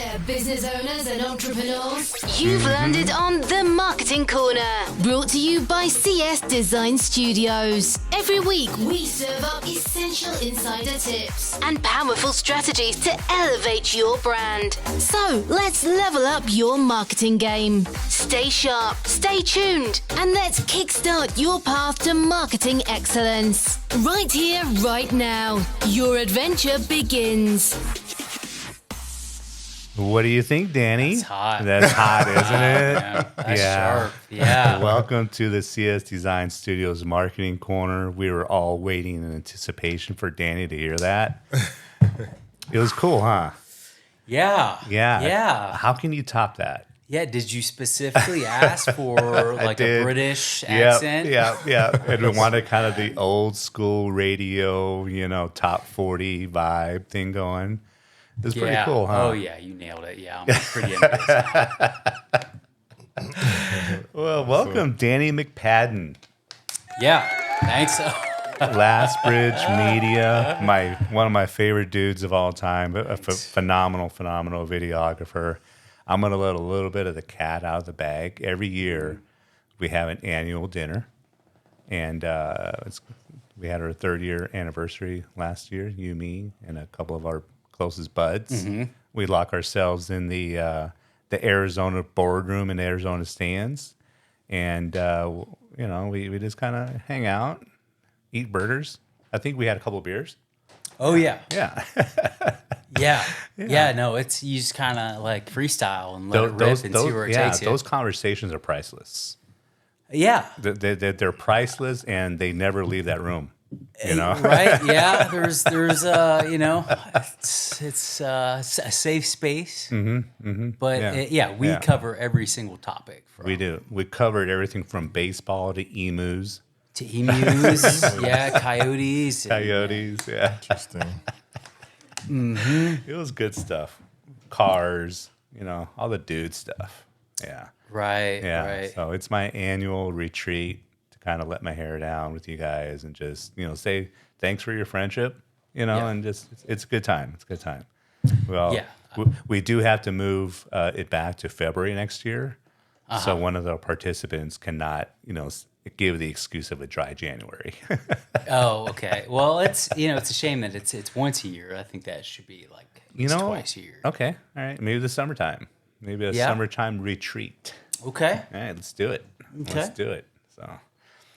there, business owners and entrepreneurs. You've landed on The Marketing Corner, brought to you by CS Design Studios. Every week, we serve up essential insider tips and powerful strategies to elevate your brand. So, let's level up your marketing game. Stay sharp, stay tuned, and let's kickstart your path to marketing excellence. Right here, right now. Your adventure begins. What do you think, Danny? That's hot. That's hot, isn't it? Yeah, that's sharp. Yeah. Welcome to the CS Design Studios Marketing Corner. We were all waiting in anticipation for Danny to hear that. It was cool, huh? Yeah. Yeah. Yeah. How can you top that? Yeah. Did you specifically ask for like a British accent? Yeah. And we wanted kind of the old school radio, top 40 vibe thing going. It was pretty cool, huh? Oh, yeah. You nailed it. Yeah. I'm pretty into this. Well, welcome, Danny McPadden. Yeah. Thanks. Last Bridge Media, one of my favorite dudes of all time, a phenomenal videographer. I'm going to let a little bit of the cat out of the bag. Every year, we have an annual dinner, and we had our 3rd-year anniversary last year, you, me, and a couple of our closest buds. Mm-hmm. We lock ourselves in the Arizona boardroom and Arizona stands, and we just kind of hang out, eat burgers. I think we had a couple of beers. Oh yeah. Yeah. Yeah. No, you just kind of like freestyle and let it rip and see where it takes you. Those conversations are priceless. Yeah. They're priceless, and they never leave that room. Right? Yeah. There's it's a safe space. But we cover every single topic. We do. We covered everything from baseball to emus. Coyotes. Yeah. Interesting. It was good stuff. Cars, all the dude stuff. Yeah. Right. Yeah. Right. So it's my annual retreat to kind of let my hair down with you guys and just, say thanks for your friendship, and just, it's a good time. It's a good time. Well, we do have to move it back to February next year. Uh-huh. So one of the participants cannot, give the excuse of a dry January. Oh, okay. Well, it's a shame that it's once a year. I think that should be like at least twice a year. Okay. All right. Maybe the summertime. Maybe a summertime retreat. Okay. All right. Let's do it. Okay. Let's do it. So,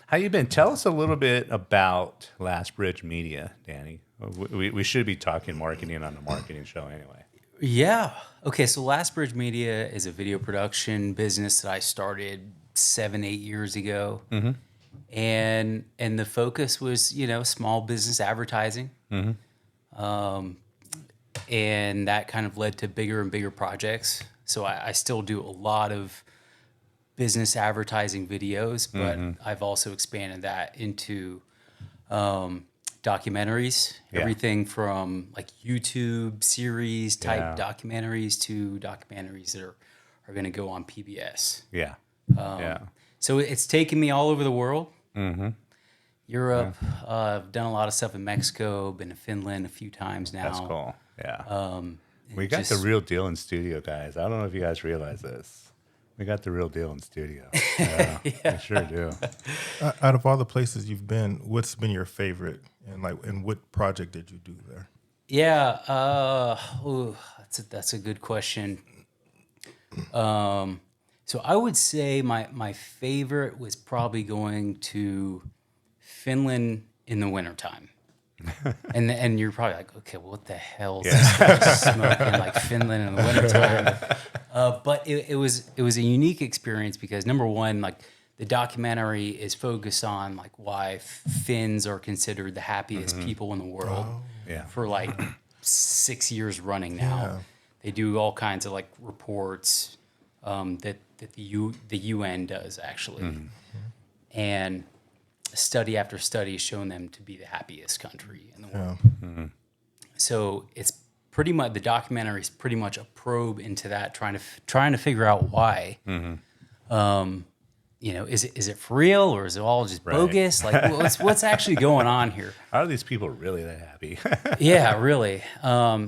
how you been? Tell us a little bit about Last Bridge Media, Danny. We should be talking marketing on the marketing show anyway. Yeah. Okay. So Last Bridge Media is a video production business that I started 7-8 years ago. Mm-hmm. And the focus was, small business advertising. Mm-hmm. And that kind of led to bigger and bigger projects. So I still do a lot of business advertising videos, but I've also expanded that into documentaries, everything from like YouTube series type documentaries to documentaries that are going to go on PBS. Yeah. So it's taken me all over the world. Mm-hmm. Europe. I've done a lot of stuff in Mexico. Been to Finland a few times now. That's cool. Yeah. We got the real deal in studio, guys. I don't know if you guys realize this. We got the real deal in studio. Yeah, we sure do. Out of all the places you've been, what's been your favorite, and what project did you do there? Yeah. That's a good question. So I would say my favorite was probably going to Finland in the wintertime. And you're probably like, okay, well, what the hell is this guy smoking like Finland in the wintertime? But it was a unique experience because number one, like the documentary is focused on like why Finns are considered the happiest people in the world for like 6 years running now. Yeah. They do all kinds of like reports that the UN does actually, and study after study has shown them to be the happiest country in the world. Yeah. So it's pretty much, the documentary is pretty much a probe into that, trying to figure out why. Is it for real, or is it all just bogus? Like what's actually going on here? Are these people really that happy? Yeah, really.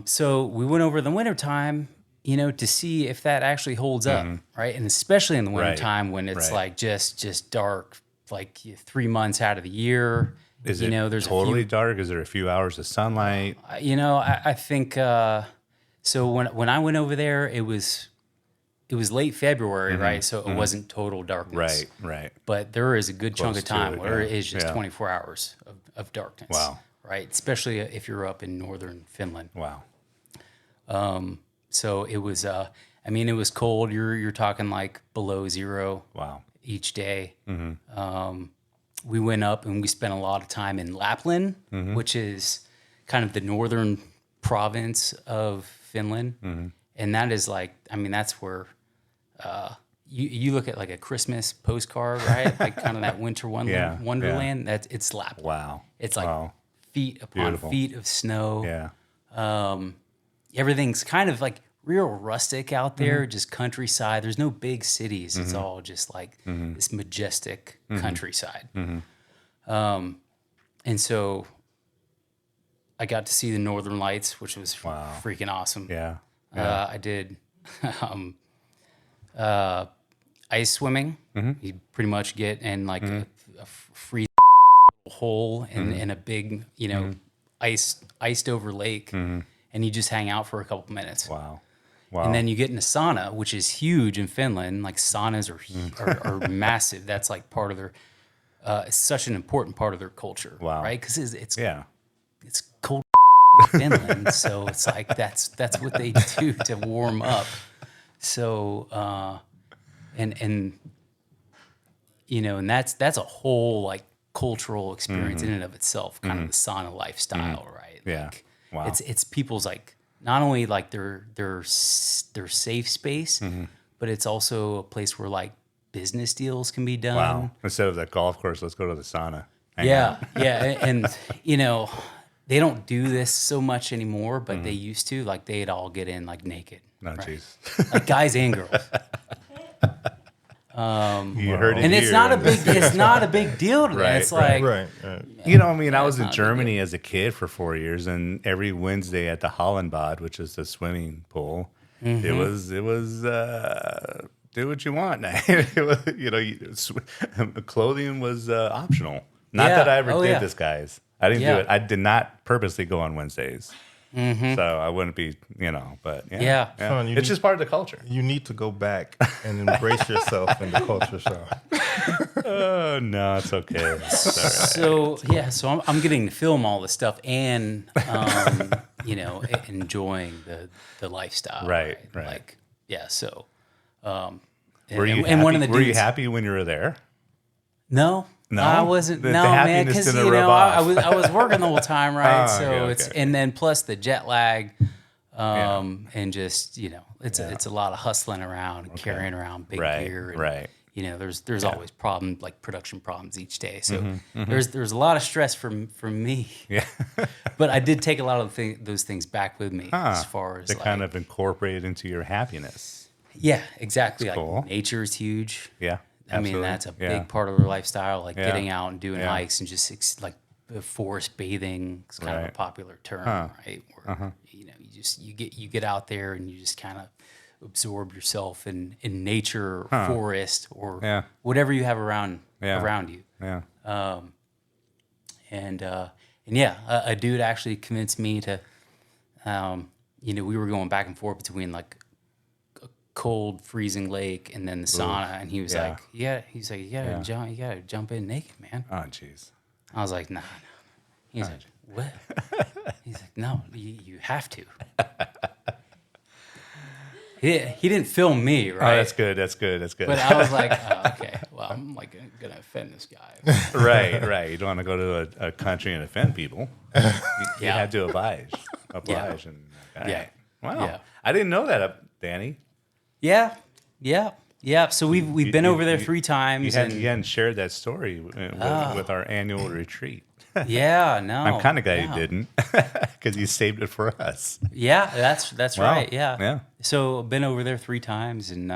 So we went over the wintertime, to see if that actually holds up, right? And especially in the wintertime when it's Right. like just dark, like 3 months out of the year. Is it there's totally dark? Is there a few hours of sunlight? I think so. When I went over there, it was late February, right? So it wasn't total darkness. Right. But there is a good chunk of Close to time it, where yeah. it is just Yeah. 24 hours of darkness. Wow. Right? Especially if you're up in northern Finland. Wow. So it was, it was cold. You're talking like below zero Wow. each day. We went up and we spent a lot of time in Lapland, which is kind of the northern province of Finland. And that is like, that's where you look at like a Christmas postcard, right? Like kind of that winter wonderland. It's Lapland. Wow. It's like feet upon Beautiful. feet of snow. Yeah. Everything's kind of like real rustic out there, just countryside. There's no big cities. It's all just like this majestic countryside. And so I got to see the Northern Lights, which was freaking awesome. Yeah. I did ice swimming. You pretty much get in like a free hole in a big, iced over lake, and you just hang out for a couple minutes. Wow. And then you get in a sauna, which is huge in Finland. Like saunas are massive. That's like part of their, it's such an important part of their culture, right? Because it's cold in Finland, so it's like that's what they do to warm up. So and that's a whole like cultural experience in and of itself, kind of the sauna lifestyle, right? Yeah. Like, Wow. It's people's like not only like their safe space, but it's also a place where like business deals can be done. Wow. Instead of that golf course, let's go to the sauna. Hang Yeah, out. yeah, and they don't do this so much anymore, but they used to. Like they'd all get in like naked, No, right? jeez. Like guys and girls. You heard it And here. it's not a big deal to them. Right, it's like Right. I was in not a big Germany as a kid for 4 years, and every Wednesday at the Hallenbad, which is the swimming pool, it was do what you want. It was, clothing was optional. Not Yeah. that I ever Oh, did yeah. this, guys. I didn't Yeah. do it. I did not purposely go on Wednesdays. So I wouldn't be, but Yeah. Sean, you it's need- just part of the culture. You need to go back and embrace yourself in the culture, Sean. Oh no, it's okay. It's all right. So I'm getting to film all this stuff and enjoying the lifestyle. Right. Like so. Were you and one of the were you dudes- happy when you were there? No, No? I wasn't. The No, man, happiness because didn't rub I off. was working the whole time, right? Oh, So okay, it's okay. and then plus the jet lag, and just it's a lot of hustling around, and carrying around big Right, gear, and, right. There's always problems like production problems each day. So there's a lot of stress from me. Yeah. But I did take a lot of those things back with me as far as to like, kind of incorporate it into your happiness. yeah, exactly. Like cool. nature is huge. Yeah. I mean, absolutely. that's a Yeah. big part of their lifestyle, like Yeah. getting out and doing Yeah. hikes and just like forest bathing is kind of a Right. popular term, right? Where you get out there and you just kind of absorb yourself in nature, or forest, or Yeah. whatever you have around you. Yeah. A dude actually convinced me to, we were going back and forth between like a cold, freezing lake and then the sauna, and he was Yeah. like, you gotta jump in naked, man. Oh, jeez. I was like, nah. He's like, what? He's like, no, you have to. He didn't film me, right? Oh, that's good. That's good. That's good. But I was like, oh, okay, well, I'm like gonna offend this guy. right. You don't want to go to a country and offend people. You had to oblige. Yeah. And all Yeah. right. Wow. Yeah. I didn't know that, Danny. Yeah. So we've been over there 3 times. You hadn't shared that story with our annual retreat. Yeah, no. I'm kind of glad yeah. you didn't, because you saved it for us. Yeah, that's Wow. right. Yeah. Yeah. So I've been over there 3 times, and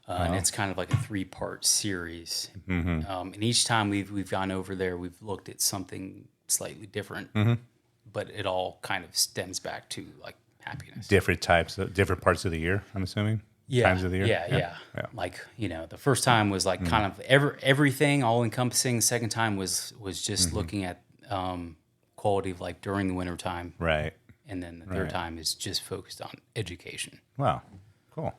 it's kind of like a 3-part series. And each time we've gone over there, we've looked at something slightly different, but it all kind of stems back to like happiness. Different parts of the year, I'm assuming? Times of the year? Yeah. Like, the first time was like kind of everything all encompassing. The second time was just looking at quality of life during the winter time. Right. And then the third time is just focused on education. Wow. Cool.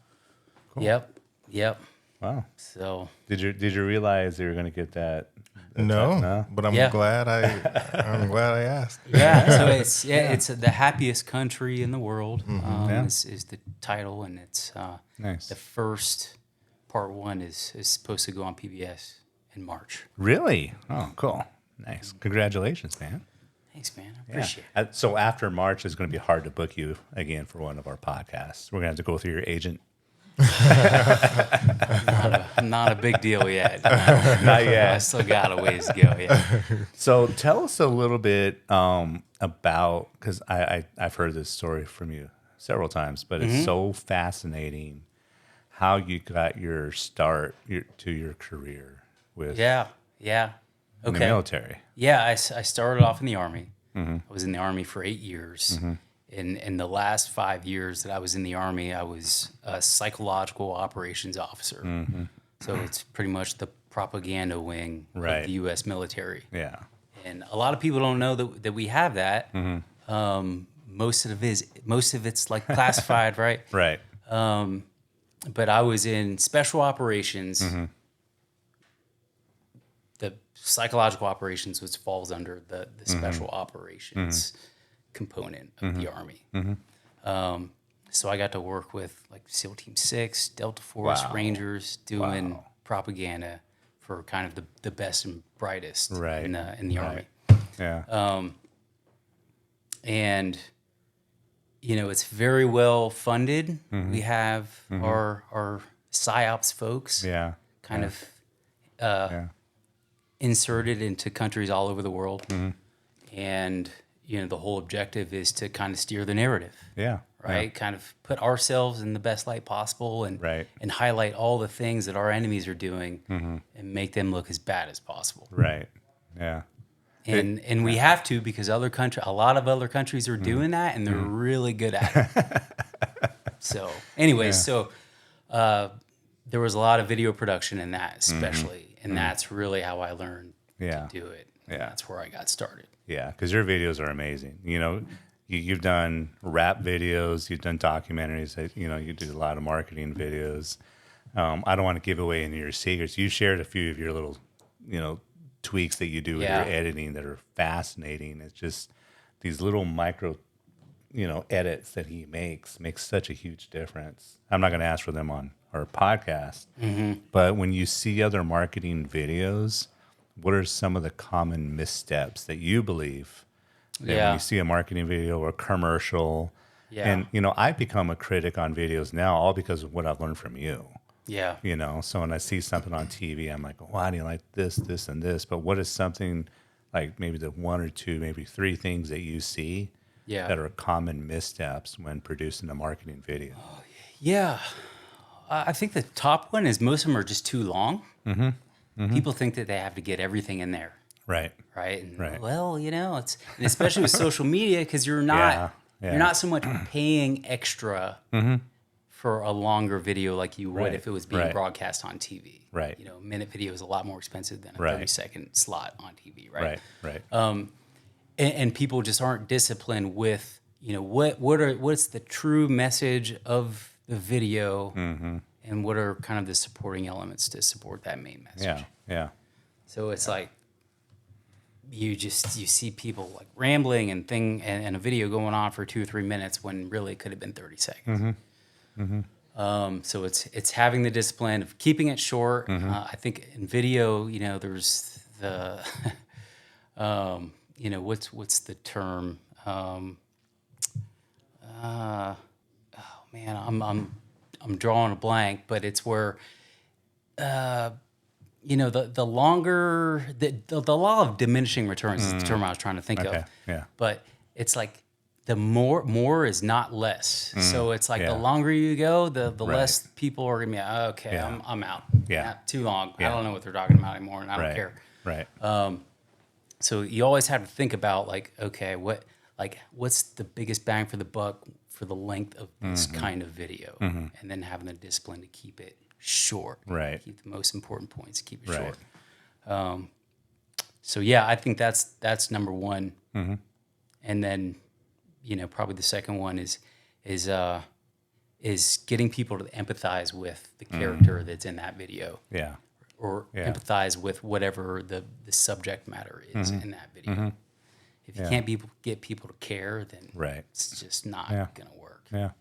Yep. Wow. So Did you realize you were going to get that? No, but I'm glad I asked. Yeah, so it's the happiest country in the world is the title, and it's Nice. The first part 1 is supposed to go on PBS in March. Really? Oh, cool. Nice. Congratulations, man. Thanks, man. I appreciate it. So after March, it's going to be hard to book you again for one of our podcasts. We're going to have to go through your agent. Not a big deal yet. Not yet. I still got a ways to go. Yeah. So tell us a little bit about, because I've heard this story from you several times, but it's so fascinating how you got your start to your career with in the military. Yeah, I started off in the Army. I was in the Army for 8 years. In the last 5 years that I was in the Army, I was a psychological operations officer. So it's pretty much the propaganda wing of the U.S. military. Yeah. And a lot of people don't know that we have that. Most of it's like classified, right? Right. But I was in special operations. The psychological operations, which falls under the special operations component of the Army. So I got to work with like SEAL Team 6, Delta Force, Rangers, doing propaganda for kind of the best and brightest in the Army. Yeah. And it's very well funded. We have our PsyOps folks kind of inserted into countries all over the world. And the whole objective is to kind of steer the narrative. Yeah. Right? Kind of put ourselves in the best light possible and highlight all the things that our enemies are doing and make them look as bad as possible. Right. Yeah. And we have to, because a lot of other countries are doing that, and they're really good at it. So anyways, there was a lot of video production in that especially, and that's really how I learned to do it. And that's where I got started. Yeah, because your videos are amazing. You've done rap videos, you've done documentaries, you do a lot of marketing videos. I don't want to give away any of your secrets. You shared a few of your little, tweaks that you do with your editing that are fascinating. It's just these little micro, edits that he makes such a huge difference. I'm not going to ask for them on our podcast, but when you see other marketing videos, what are some of the common missteps that you believe that when you see a marketing video or a commercial? And, I've become a critic on videos now all because of what I've learned from you. Yeah. So when I see something on TV, I'm like, why do you like this, this, and this? But what is something like maybe the one or two, maybe three things that you see that are common missteps when producing a marketing video? Yeah. I think the top one is most of them are just too long. People think that they have to get everything in there. Right. And, well, it's and especially with social media, because you're not so much paying extra for a longer video like you would if it was being broadcast on TV. Right. A minute video is a lot more expensive than a 30-second slot on TV. Right. And people just aren't disciplined with what's the true message of the video, and what are kind of the supporting elements to support that main message. Yeah. So it's like you see people like rambling and a video going on for 2 or 3 minutes when really it could have been 30 seconds. So it's having the discipline of keeping it short. I think in video, there's the what's the term? I'm drawing a blank, but it's where the longer the law of diminishing returns is the term I was trying to think of. Yeah. But it's like the more is not less. So it's like the longer you go, the less people are gonna be okay. I'm out. Not too long. I don't know what they're talking about anymore, and I don't care. Right. So you always have to think about what's the biggest bang for the buck for the length of this kind of video, and then having the discipline to keep it short, Right. keep the most important points, keep it Right. short. So yeah, I think that's number one, and then probably the second one is getting people to empathize with the character that's in that video, Yeah. or empathize with whatever the subject matter is in that video. If you can't get people to care, then Right. it's just not gonna work. Yeah.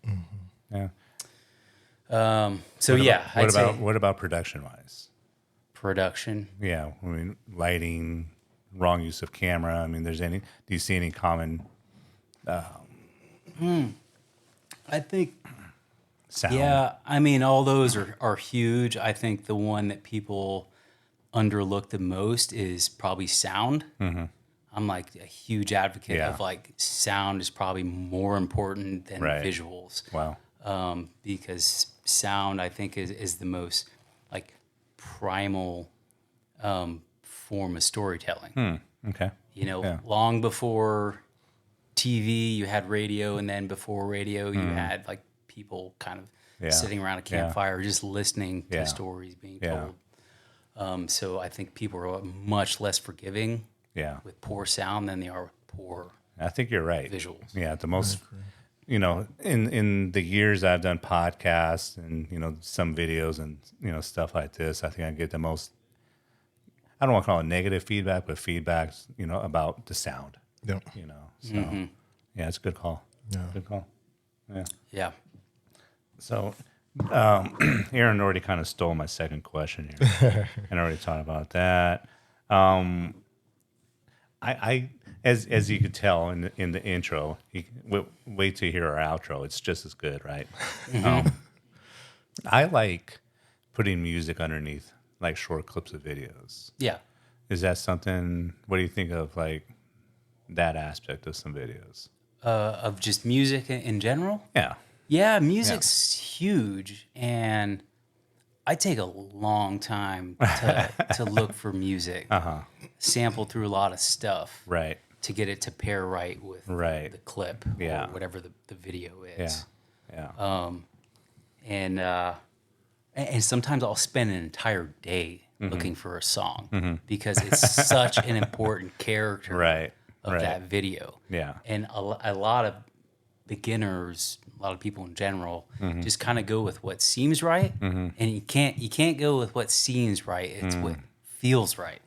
Yeah. So I'd say What about production wise? production. Yeah. I mean, lighting, wrong use of camera. I mean, do you see any common I think sound? Yeah, I mean, all those are huge. I think the one that people underlook the most is probably sound. I'm like a huge advocate of like sound is probably more important than visuals. Wow. Because sound, I think, is the most like primal form of storytelling. Okay. Long before TV, you had radio, and then before radio, you had like people kind of sitting around a campfire, just listening to stories being told. So I think people are much less forgiving with poor sound than they are with poor I think you're right. visuals. Yeah. The most, in the years I've done podcasts and, some videos and, stuff like this, I think I get the most, I don't want to call it negative feedback, but feedbacks, about the sound. Yep. So yeah, it's a good call. Yeah. Good call. Yeah. Yeah. So Aaron already kind of stole my second question here, and I already talked about that. I as you could tell in the intro, wait till you hear our outro. It's just as good, right? I like putting music underneath like short clips of videos. Yeah. Is that something? What do you think of like that aspect of some videos? Of just music in general? Yeah. Yeah, music's huge, and I take a long time to look for music. Sample through a lot of stuff, Right. to get it to pair right with the clip Yeah. or whatever the video is. Yeah. And sometimes I'll spend an entire day looking for a song because it's such an important character of that video. Yeah. And a lot of beginners, a lot of people in general, just kind of go with what seems right, and you can't go with what seems right. It's what feels right,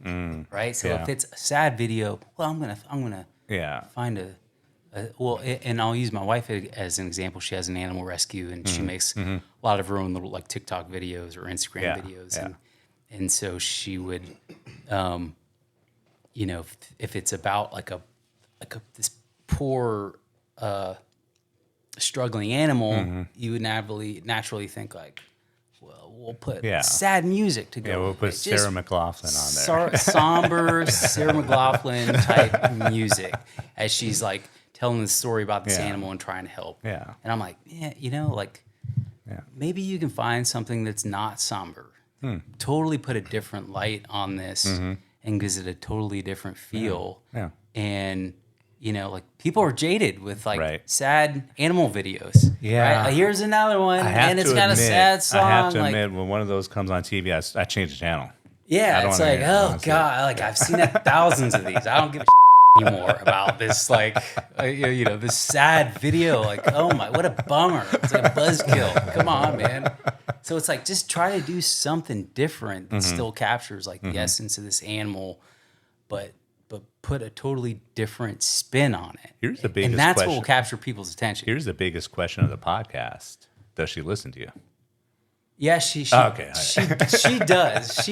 right? So if it's a sad video, well, I'm gonna find and I'll use my wife as an example. She has an animal rescue, and she makes a lot of her own little like TikTok videos or Instagram videos, and so she would, if it's about like this poor struggling animal, you would naturally think like, well, we'll put sad music to go. Yeah, we'll put Sarah McLachlan on there. Somber Sarah McLachlan type music as she's like telling the story about this animal and trying to help. Yeah. And I'm like, maybe you can find something that's not somber. Totally put a different light on this and gives it a totally different feel. Yeah. And people are jaded with like sad animal videos. Yeah. Right? Like, here's another one, and it's got a sad song. I have to admit, when one of ththose comes on TV, I change the channel. Yeah, it's like, oh God, like I've seen thousands of these. I don't give a anymore about this, like, this sad video. Like, oh my, what a bummer. It's like a buzzkill. Come on, man. So it's like, just try to do something different that still captures like the essence of this animal, but put a totally different spin on it. Here's the biggest and that's question. what will capture people's attention. Here's the biggest question of the podcast. Does she listen to you? Yeah, she Okay. she does.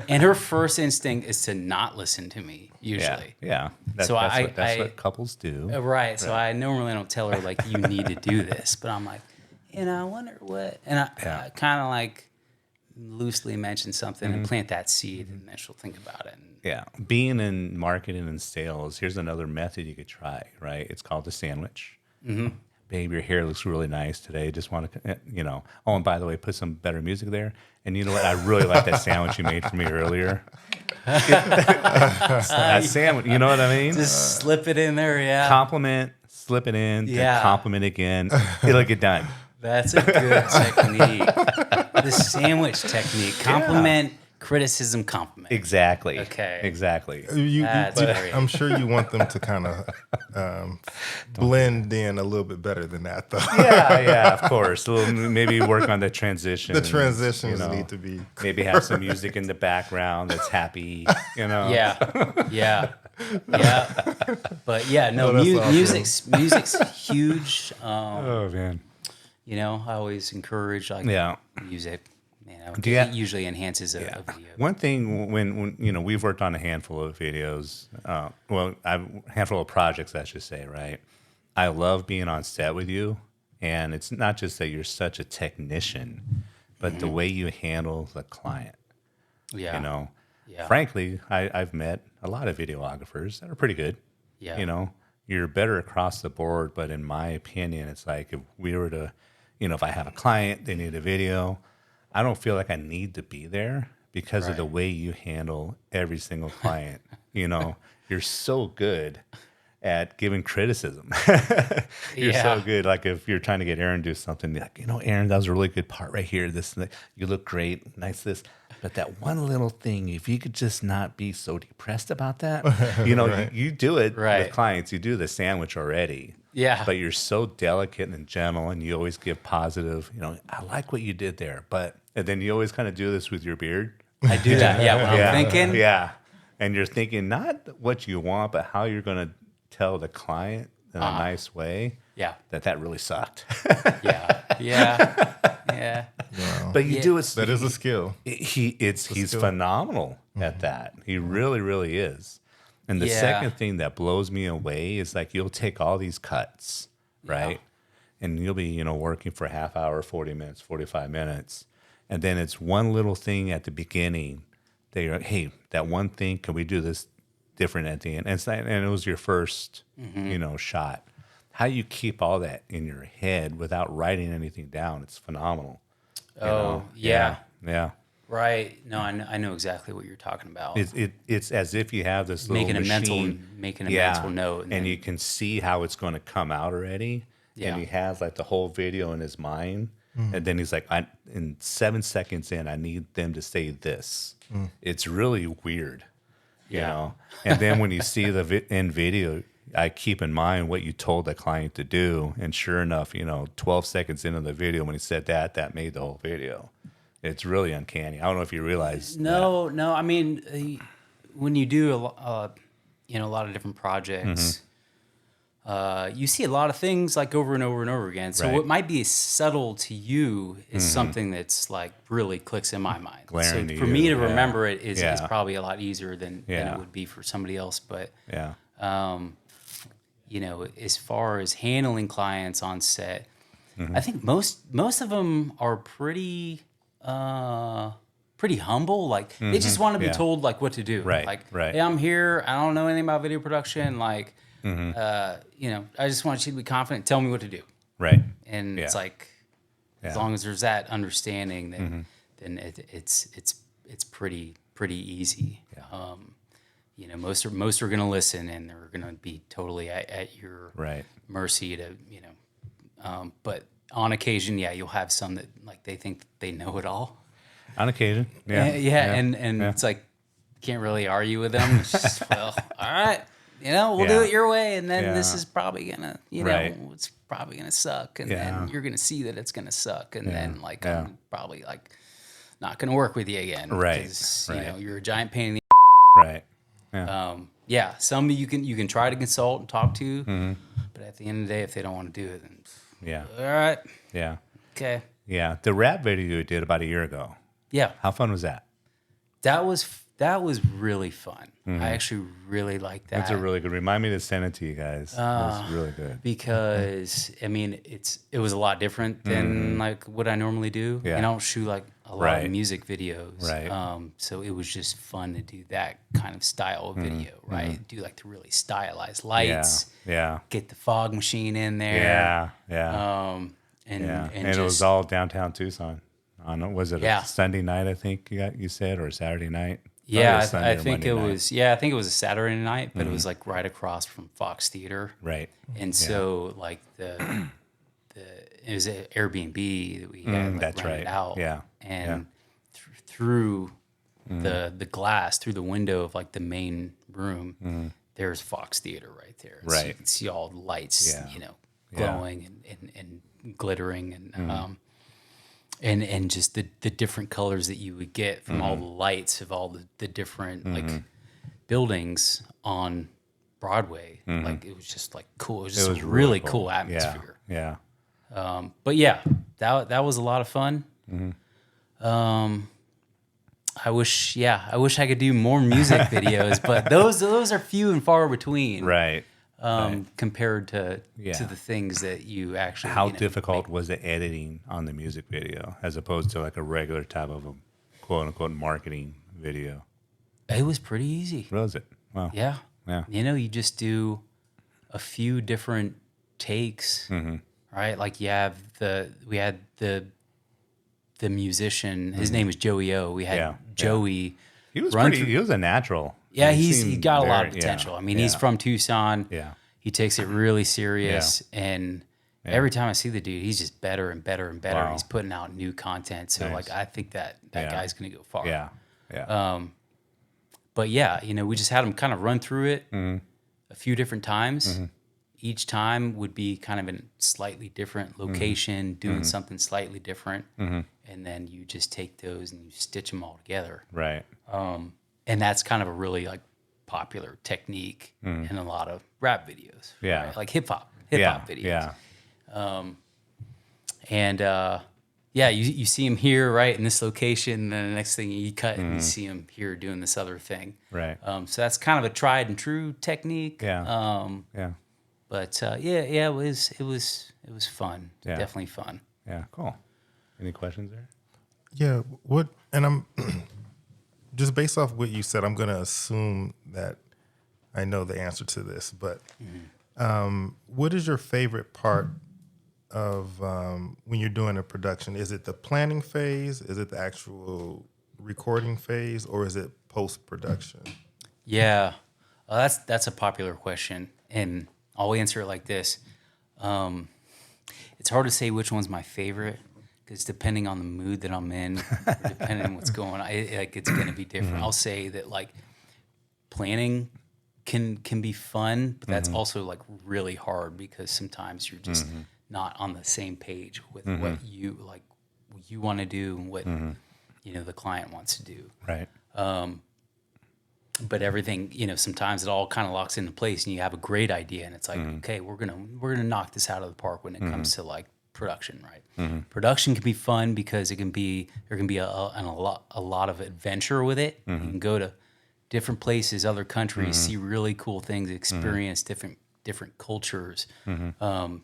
And her first instinct is to not listen to me, usually. Yeah. That's what couples do. Right. So I normally don't tell her, like, you need to do this. But I'm like, I wonder what. And I kind of, like, loosely mention something and plant that seed, and then she'll think about it. Yeah. Being in marketing and sales, here's another method you could try, right? It's called the sandwich. Babe, your hair looks really nice today. Just want to, oh, and by the way, put some better music there. And you know what? I really like that sandwich you made for me earlier. That sandwich, you know what I mean? Just slip it in there, yeah. Compliment, slip it in, Yeah. then compliment again. It'll get done. That's a good technique. The sandwich technique. Compliment, criticism, compliment. Exactly. Okay. Exactly. That's great. I'm sure you want them to kind of blend in a little bit better than that, though. Yeah, of course. A little, maybe work on the transition. The transitions need to be. Maybe have some music in the background that's happy. Yeah. But yeah, no, that's awesome. music's huge. Oh man. You know, I always encourage Yeah. music. You know, Do you- it usually enhances a video. One thing when we've worked on a handful of videos, a handful of projects, I should say, right? I love being on set with you, and it's not just that you're such a technician, but the way you handle the client. Yeah. You know, Yeah. frankly, I've met a lot of videographers that are pretty good. Yeah. You know, you're better across the board, but in my opinion, it's like if we were to, if I have a client, they need a video, I don't feel like I need to be there because of the way you handle every single client. You're so good at giving criticism. You're so good. Like if you're trying to get Aaron to do something, you're like, Aaron, that was a really good part right here. This, you look great. Nice this. But that one little thing, if you could just not be so depressed about that, you do it with clients. You do the sandwich already. Yeah. But you're so delicate and gentle, and you always give positive, I like what you did there. And then you always kind of do this with your beard. I do that. Yeah. When I'm thinking. Yeah. And you're thinking not what you want, but how you're going to tell the client in a nice way that really sucked. Yeah. Wow. But you do it. That is a skill. He's phenomenal at that. He really, really is. And the second thing that blows me away is like you'll take all these cuts, right? And you'll be, working for a half hour, 40 minutes, 45 minutes. And then it's one little thing at the beginning. They're like, hey, that one thing, can we do this different at the end? And it was your first, shot. How you keep all that in your head without writing anything down, it's phenomenal. Yeah. Right. No, I know exactly what you're talking about. It's as if you have this little machine. Making a mental note. And you can see how it's going to come out already. Yeah. And he has like the whole video in his mind. And then he's like, in 7 seconds in, I need them to say this. It's really weird, you know? And then when you see the end video, I keep in mind what you told the client to do. And sure enough, 12 seconds into the video, when he said that made the whole video. It's really uncanny. I don't know if you realize. No. I mean, when you do a lot of different projects, you see a lot of things like over and over and over again. So what might be subtle to you is something that's like really clicks in my mind. Glaring so to for you, me to remember it is Yeah. probably a lot easier than it would be for somebody else. But as far as handling clients on set, I think most of them are pretty humble. Like they just want to be told like what to do. Right. Like, Right. hey, I'm here. I don't know anything about video production. Like, I just want you to be confident. Tell me what to do. Right. And it's like, as long as there's that understanding, then it's pretty easy. Most are going to listen, and they're going to be totally at your mercy to but on occasion, you'll have some that like they think they know it all. On occasion, And it's like can't really argue with them. It's just, well, all right, we'll do it your way, and then this is probably gonna, it's probably gonna suck, and then you're gonna see that it's gonna suck, and then like I'm probably like not gonna work with you again, because you're a giant pain in the right. Some you can try to consult and talk to, but at the end of the day, if they don't want to do it, then all right, okay, The rap video you did about a year ago. How fun was that? That was really fun. I actually really liked that. That's a really good. Remind me to send it to you guys. It was really good. Because I mean, it was a lot different than like what I normally do. And I don't shoot like a lot of music videos. So it was just fun to do that kind of style of video, right? Do like the really stylized lights. Get the fog machine in there. And it was all downtown Tucson. Was it a Sunday night? I think you said, or a Saturday night? Yeah, was Sunday I or think Monday it night. was. Yeah, I think it was a Saturday night, but it was like right across from Fox Theater, Right. and so like the it was an Airbnb that we had like that's rented right. out, Yeah. and through the glass through the window of like the main room, there's Fox Theater right there, and so you Right. can see all the lights, Yeah. glowing and glittering and just the different colors that you would get from all the lights of all the different like buildings on Broadway. Like it was just like cool. It was just was a really really cool. cool atmosphere. Yeah. But yeah, that was a lot of fun. I wish I could do more music videos, but those are few and far between. Right. Compared to Yeah. the things that you actually How difficult was the editing on the music video as opposed to like a regular type of a quote unquote marketing video? It was pretty easy. Was it? Wow. Yeah. Yeah. You just do a few different takes, right? Like we had the musician, his name was Joey O. We had Yeah. Joey. He was run pretty. He was a natural. Yeah, He he seemed got a lot of very- potential. yeah, I mean, he's yeah, from Tucson. Yeah. He takes it really serious, and every time I see the dude, he's just better and better and better. Wow. He's putting out new content. So Nice. like, I think that Yeah. guy's going to go far. Yeah. Yeah. But yeah, we just had him kind of run through it a few different times. Each time would be kind of in slightly different location, doing something slightly different, and then you just take those and you stitch them all together. Right. And that's kind of a really like popular technique in a lot of rap videos. Yeah. right? Like hip hop Yeah. videos. Yeah. And you see him here, right, in this location, and then the next thing you cut and you see him here doing this other thing. Right. So that's kind of a tried and true technique. Yeah. Yeah. But it was fun. Yeah. Definitely fun. Yeah. Cool. Any questions there? Yeah. What? And I'm just based off what you said, I'm going to assume that I know the answer to this. But what is your favorite part of when you're doing a production? Is it the planning phase? Is it the actual recording phase, or is it post production? Yeah, that's a popular question, and I'll answer it like this. It's hard to say which one's my favorite because depending on the mood that I'm in, or depending on what's going on, it's going to be different. I'll say that like planning can be fun, but that's also like really hard because sometimes you're just not on the same page with what you want to do and what the client wants to do. Right. But everything, sometimes it all kind of locks into place and you have a great idea and it's like, okay, we're gonna knock this out of the park when it comes to like production, right? Production can be fun because there can be a lot of adventure with it. You can go to different places, other countries, see really cool things, experience different cultures. I've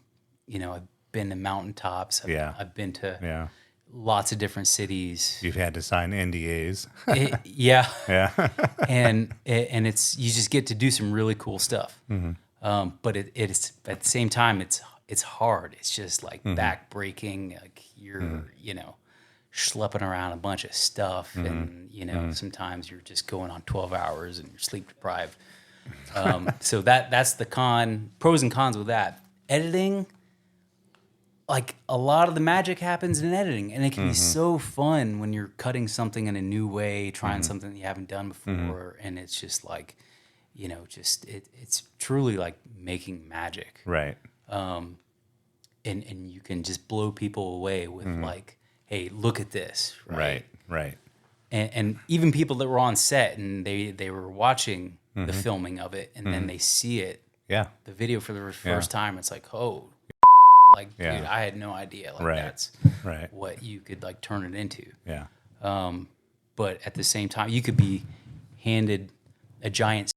been to mountaintops. I've been to lots of different cities. You've had to sign NDAs. Yeah. Yeah. and it's you just get to do some really cool stuff. But it's at the same time it's hard. It's just like backbreaking. Like you're schlepping around a bunch of stuff, and sometimes you're just going on 12 hours and you're sleep deprived. So that's the pros and cons with that. Editing. Like a lot of the magic happens in editing, and it can be so fun when you're cutting something in a new way, trying something that you haven't done before, and it's just like, it's truly like making magic, Right. and you can just blow people away with like, hey, look at this, right? Right. And even people that were on set and they were watching the filming of it, and then they see it, Yeah. the video for the first time, it's like, oh. Like, Yeah. dude, I had no idea. Like, Right. that's Right. what you could like turn it into. Yeah. But at the same time, you could be handed a giant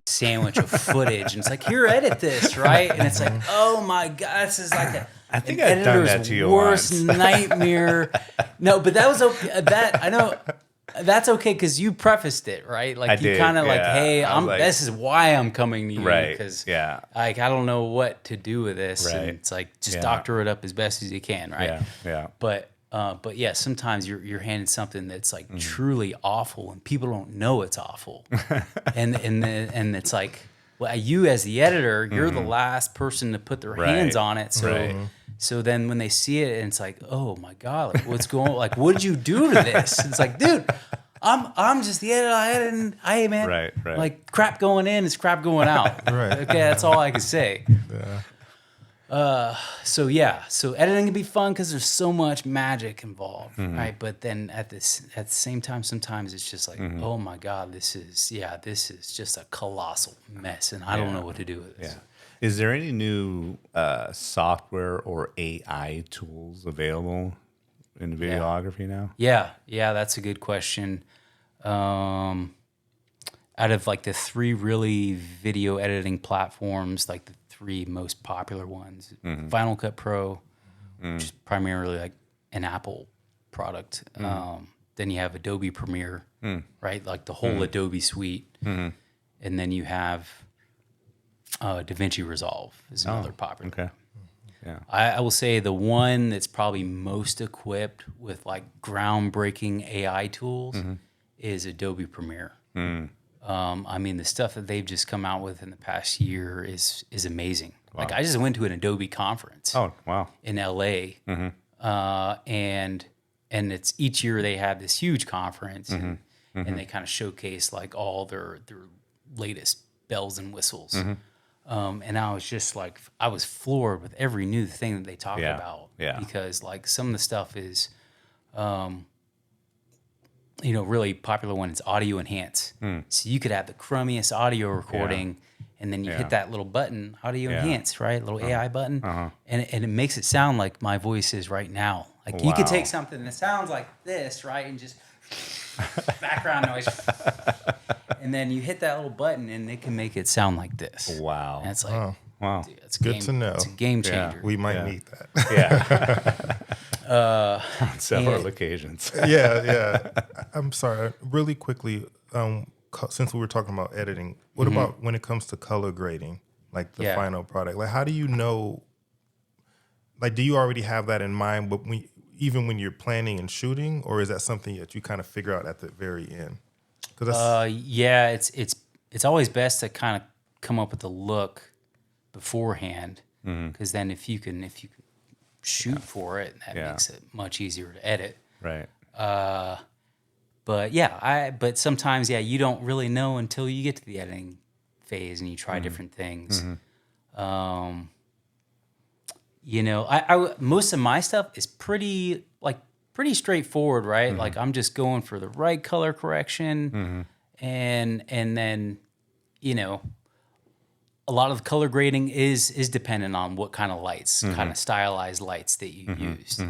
sandwich of footage, and it's like, here, edit this, right? And it's like, oh my god, this is like I think an I've done editor's that to you worst once. nightmare. No, but that was okay. That I know. That's okay because you prefaced it, right? Like I you did, kind of like, yeah. hey, I was like- this is why I'm coming to you, Right, Because yeah. like I don't know what to do with this, Right. and it's like just Yeah. doctor it up as best as you can, right? Yeah. But But yeah, sometimes you're handed something that's like truly awful, and people don't know it's awful, and it's like, well, you as the editor, you're the last person to put their hands on it. So then when they see it, and it's like, oh my god, like what's going? Like, what did you do to this? And it's like, dude, I'm just the editor. I edit. Hey man, Right. like crap going in is crap going out. Right. Okay, that's all I can say. Yeah. So editing can be fun because there's so much magic involved, right? But then at the same time, sometimes it's just like, oh my god, this is just a colossal mess, and I don't know what to do with this. Yeah. Is there any new software or AI tools available in videography now? Yeah, that's a good question. Out of like the 3 really video editing platforms, like the 3 most popular ones, Final Cut Pro, which is primarily like an Apple product. Then you have Adobe Premiere, right? Like the whole Adobe suite. And then you have DaVinci Resolve is another popular. Okay. Yeah. I will say the one that's probably most equipped with like groundbreaking AI tools is Adobe Premiere. I mean, the stuff that they've just come out with in the past year is amazing. Wow. Like I just went to an Adobe conference. Oh, wow. In LA, and it's each year they have this huge conference, and they kind of showcase like all their latest bells and whistles. And I was just like, I was floored with every new thing that they talk about. Yeah. Because like some of the stuff is, really popular one is audio enhance. So you could have the crummiest audio recording, and then you hit that little button, audio enhance, right? Little AI button, and it makes it sound like my voice is right now. Like you could take something that sounds like this, right, and just background noise, and then you hit that little button, and it can make it sound like this. Wow! And it's like, wow, dude, it's good to know. It's a game changer. We might need that. On several occasions. Yeah. I'm sorry. Really quickly, since we were talking about editing, what about when it comes to color grading, like the final product? Like, how do you know? Like, do you already have that in mind? But even when you're planning and shooting, or is that something that you kind of figure out at the very end? It's always best to kind of come up with a look beforehand, because then if you can shoot for it, that makes it much easier to edit. Right. But sometimes you don't really know until you get to the editing phase and you try different things. Most of my stuff is pretty straightforward, right? Like I'm just going for the right color correction, and then a lot of the color grading is dependent on what kind of lights, kind of stylized lights that you used.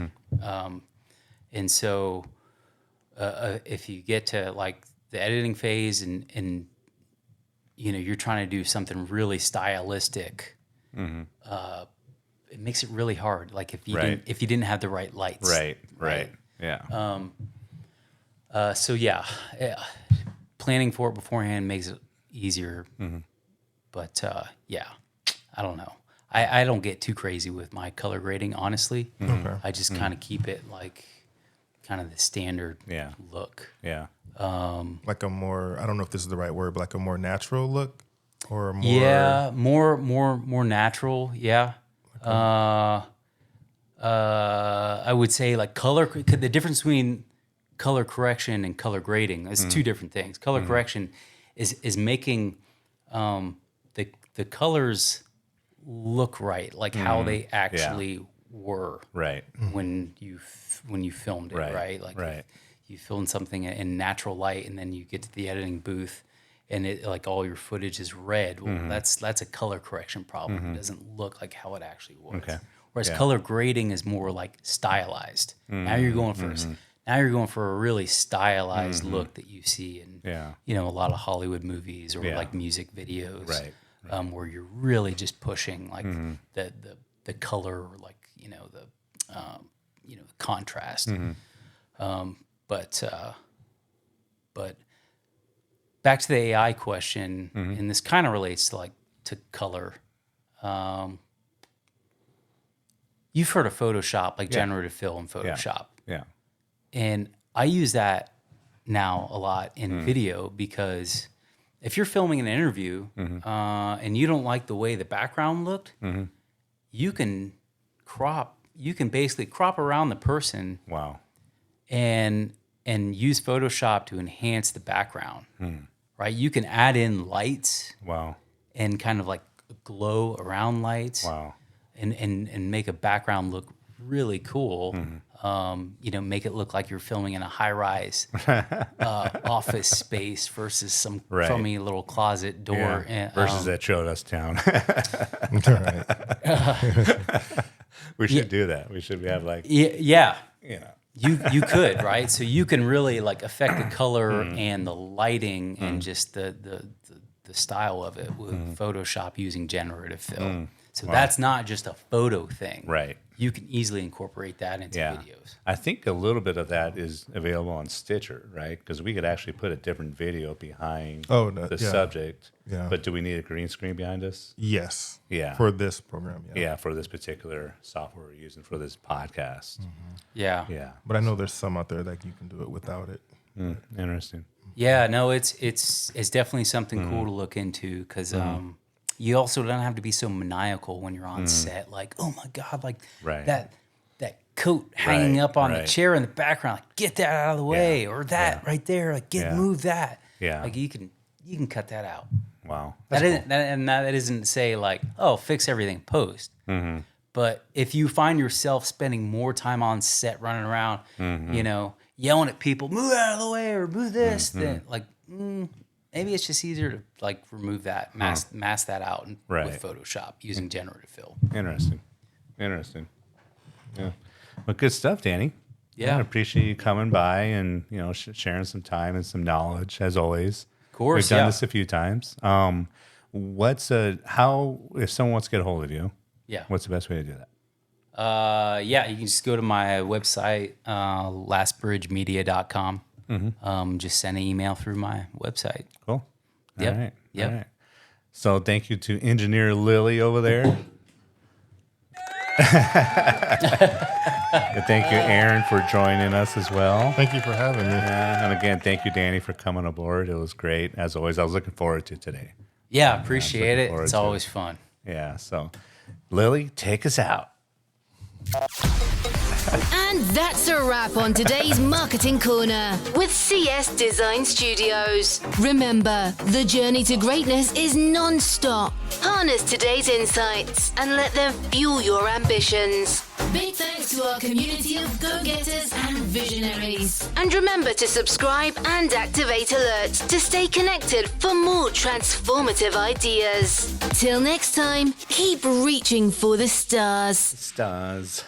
And so if you get to like the editing phase and you're trying to do something really stylistic, it makes it really hard. Like if you didn't have the right lights. Right. Yeah. Planning for it beforehand makes it easier. But I don't know. I don't get too crazy with my color grading, honestly. I just kind of keep it like kind of the standard look. Yeah. Like a more, I don't know if this is the right word, but like a more natural look, or more. Yeah, more natural. Yeah. I would say like color. The difference between color correction and color grading is two different things. Color correction is making the colors look right, like how they actually were when you filmed it, right? Like if you filmed something in natural light and then you get to the editing booth and it like all your footage is red. Well, that's a color correction problem. It doesn't look like how it actually was. Okay. Whereas color grading is more like stylized. Now you're going for a really stylized look that you see in a lot of Hollywood movies or like music videos. Right. Where you're really just pushing like the color, like the contrast. But back to the AI question, and this kind of relates to color. You've heard of Photoshop, like generative fill in Photoshop. Yeah. And I use that now a lot in video because if you're filming an interview and you don't like the way the background looked, you can basically crop around the person. Wow. And use Photoshop to enhance the background, right? You can add in lights. Wow. And kind of like glow around lights. Wow. And make a background look really cool. Make it look like you're filming in a high-rise office space versus some crummy little closet door. Yeah. Versus that showed us town. We should do that. We should have like... Yeah. You know. You could, right? So you can really like affect the color and the lighting and just the style of it with Photoshop using generative fill. So that's not just a photo thing. Right. You can easily incorporate that into videos. I think a little bit of that is available on Stitcher, right? Because we could actually put a different video behind the subject. Yeah. But do we need a green screen behind us? Yes. Yeah. For this program, Yeah, for this particular software we're using for this podcast. Yeah. Yeah. But I know there's some out there that you can do it without it. Interesting. Yeah, no, it's definitely something cool to look into because you also don't have to be so maniacal when you're on set. Like, oh my God, like that coat hanging up on the chair in the background. Like, get that out of the way, or that right there. Like, move that. Yeah. Like you can cut that out. Wow. That isn't to say like, oh, fix everything post. But if you find yourself spending more time on set running around, yelling at people, move out of the way or move this, then like maybe it's just easier to like remove that, mask that out with Photoshop using generative fill. Interesting. Yeah. Well, good stuff, Danny. Yeah. I appreciate you coming by and sharing some time and some knowledge as always. Of course, we've done this a few times. How if someone wants to get a hold of you? Yeah. What's the best way to do that? You can just go to my website, lastbridgemedia.com. Just send an email through my website. Cool. Yep. All right. Yep. All right. So thank you to Engineer Lily over there. And thank you, Aaron, for joining us as well. Thank you for having me. And again, thank you, Danny, for coming aboard. It was great. As always, I was looking forward to today. Yeah, appreciate it. It's always fun. Yeah. So, Lily, take us out. And that's a wrap on today's Marketing Corner with CS Design Studios. Remember, the journey to greatness is non-stop. Harness today's insights and let them fuel your ambitions. Big thanks to our community of go-getters and visionaries. And remember to subscribe and activate alerts to stay connected for more transformative ideas. Till next time, keep reaching for the stars. Stars.